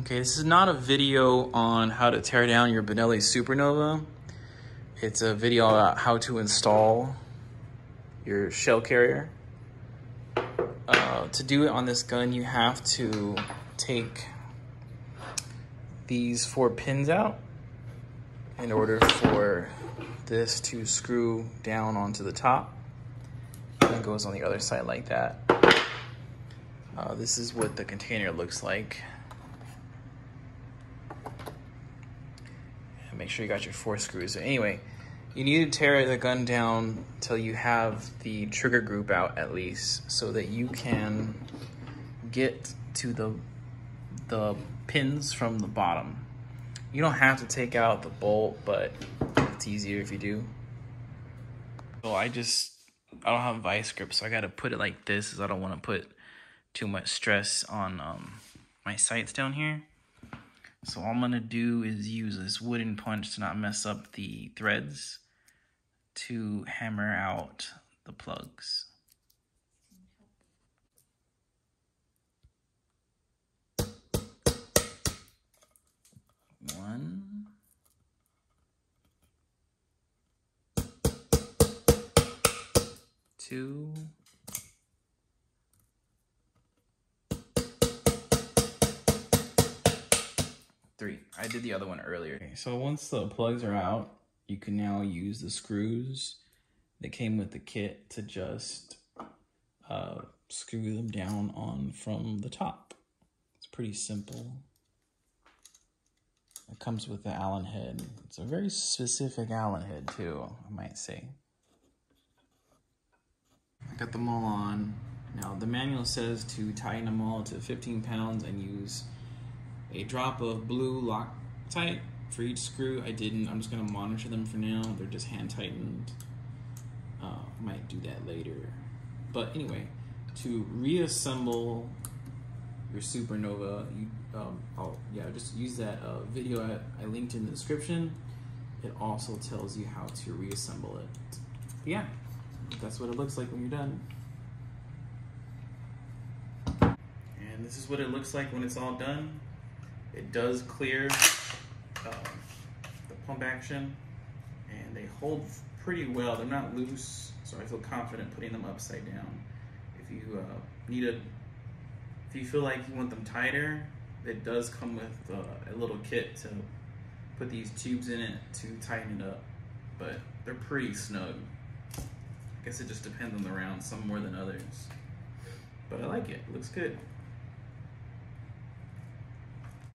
Okay, this is not a video on how to tear down your Benelli SuperNova. It's a video about how to install your shell carrier. To do it on this gun, you have to take these 4 pins out in order for this to screw down onto the top. And it goes on the other side like that. This is what the container looks like. And make sure you got your 4 screws. So anyway, you need to tear the gun down till you have the trigger group out at least, so that you can get to the pins from the bottom. You don't have to take out the bolt, but it's easier if you do. So I don't have a vice grip, so I gotta put it like this, because I don't want to put too much stress on my sights down here. So all I'm gonna do is use this wooden punch to not mess up the threads to hammer out the plugs. One. Two. 3. I did the other one earlier. Okay, so once the plugs are out, you can now use the screws that came with the kit to just screw them down on from the top. It's pretty simple. It comes with the Allen head. It's a very specific Allen head too, I might say. I got them all on. Now the manual says to tighten them all to 15 pounds and use a drop of blue Loctite for each screw. I didn't. I'm just gonna monitor them for now. They're just hand tightened. Might do that later. But anyway, to reassemble your SuperNova, just use that video I linked in the description. It also tells you how to reassemble it. But yeah, that's what it looks like when you're done. And this is what it looks like when it's all done. It does clear the pump action, and they hold pretty well. They're not loose, so I feel confident putting them upside down. If you if you feel like you want them tighter, it does come with a little kit to put these tubes in it to tighten it up, but they're pretty snug. I guess it just depends on the round, some more than others. But I like it. It looks good.